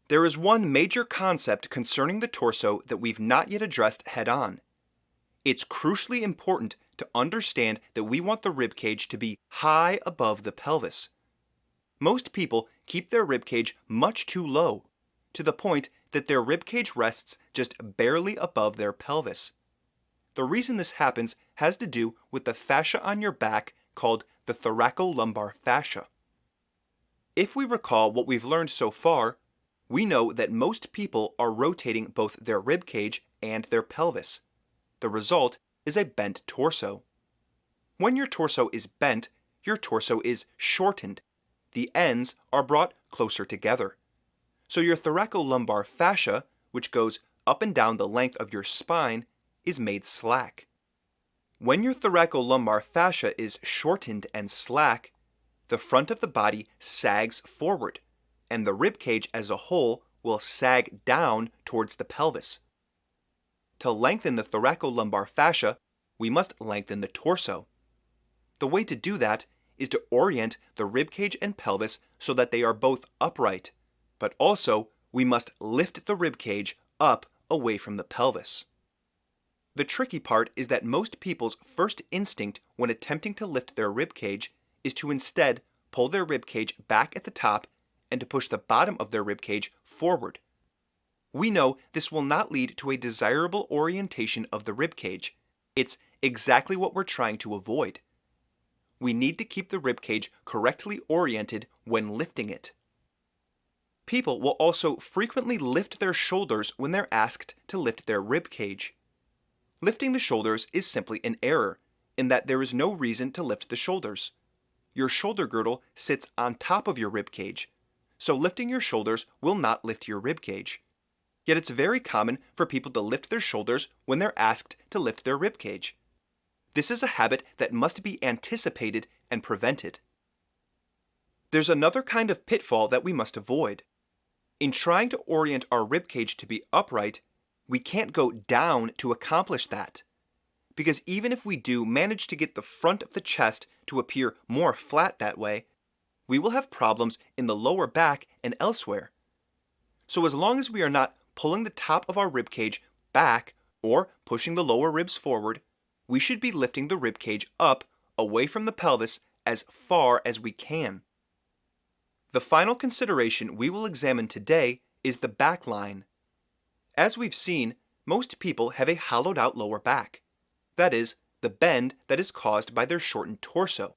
There is one major concept concerning the torso that we've not yet addressed head-on. It's crucially important to understand that we want the ribcage to be high above the pelvis. Most people keep their ribcage much too low, to the point that their ribcage rests just barely above their pelvis. The reason this happens has to do with the fascia on your back called the thoracolumbar fascia. If we recall what we've learned so far, we know that most people are rotating both their ribcage and their pelvis. The result is a bent torso. When your torso is bent, your torso is shortened. The ends are brought closer together. So your thoracolumbar fascia, which goes up and down the length of your spine, is made slack. When your thoracolumbar fascia is shortened and slack, the front of the body sags forward, and the ribcage as a whole will sag down towards the pelvis. To lengthen the thoracolumbar fascia, we must lengthen the torso. The way to do that is to orient the ribcage and pelvis so that they are both upright, but also we must lift the ribcage up away from the pelvis. The tricky part is that most people's first instinct when attempting to lift their ribcage is to instead pull their ribcage back at the top and to push the bottom of their ribcage forward. We know this will not lead to a desirable orientation of the ribcage. It's exactly what we're trying to avoid. We need to keep the ribcage correctly oriented when lifting it. People will also frequently lift their shoulders when they're asked to lift their ribcage. Lifting the shoulders is simply an error, in that there is no reason to lift the shoulders. Your shoulder girdle sits on top of your ribcage, so lifting your shoulders will not lift your ribcage. Yet it's very common for people to lift their shoulders when they're asked to lift their ribcage. This is a habit that must be anticipated and prevented. There's another kind of pitfall that we must avoid. In trying to orient our ribcage to be upright, we can't go down to accomplish that. Because even if we do manage to get the front of the chest to appear more flat that way, we will have problems in the lower back and elsewhere. So as long as we are not pulling the top of our ribcage back or pushing the lower ribs forward, we should be lifting the ribcage up away from the pelvis as far as we can. The final consideration we will examine today is the back line. As we've seen, most people have a hollowed out lower back. That is, the bend that is caused by their shortened torso.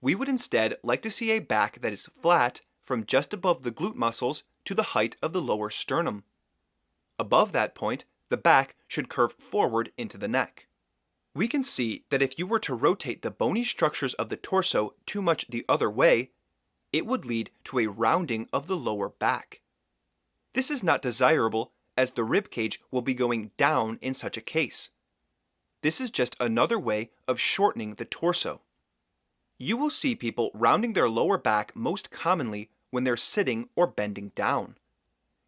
We would instead like to see a back that is flat from just above the glute muscles to the height of the lower sternum. Above that point, the back should curve forward into the neck. We can see that if you were to rotate the bony structures of the torso too much the other way, it would lead to a rounding of the lower back. This is not desirable, as the ribcage will be going down in such a case. This is just another way of shortening the torso. You will see people rounding their lower back most commonly when they're sitting or bending down.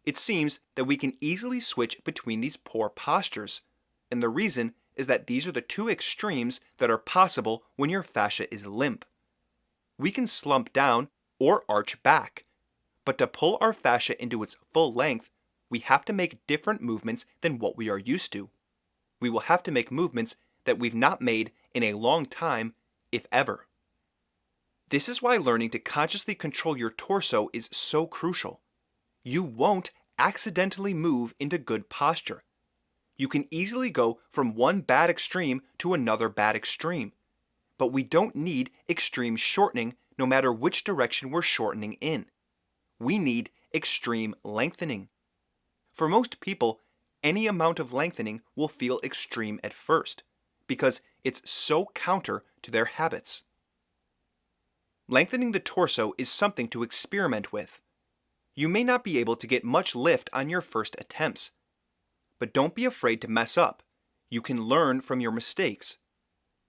It seems that we can easily switch between these poor postures, and the reason is that these are the two extremes that are possible when your fascia is limp. We can slump down or arch back, but to pull our fascia into its full length, we have to make different movements than what we are used to. We will have to make movements that we've not made in a long time, if ever. This is why learning to consciously control your torso is so crucial. You won't accidentally move into good posture. You can easily go from one bad extreme to another bad extreme, but we don't need extreme shortening no matter which direction we're shortening in. We need extreme lengthening. For most people, any amount of lengthening will feel extreme at first, because it's so counter to their habits. Lengthening the torso is something to experiment with. You may not be able to get much lift on your first attempts, but don't be afraid to mess up. You can learn from your mistakes.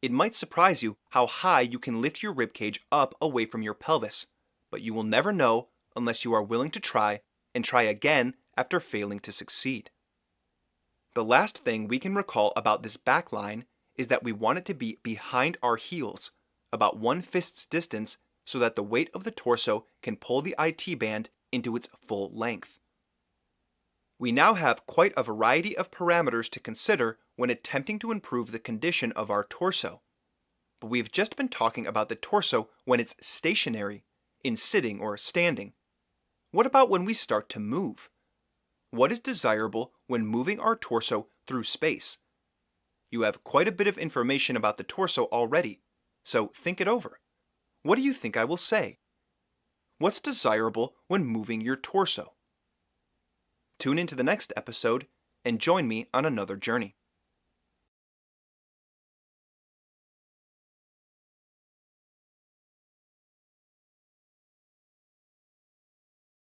It might surprise you how high you can lift your ribcage up away from your pelvis, but you will never know unless you are willing to try and try again after failing to succeed. The last thing we can recall about this back line is that we want it to be behind our heels, about 1 fist's distance, so that the weight of the torso can pull the IT band into its full length. We now have quite a variety of parameters to consider when attempting to improve the condition of our torso. But we've just been talking about the torso when it's stationary, in sitting or standing. What about when we start to move? What is desirable when moving our torso through space? You have quite a bit of information about the torso already, so think it over. What do you think I will say? What's desirable when moving your torso? Tune into the next episode and join me on another journey.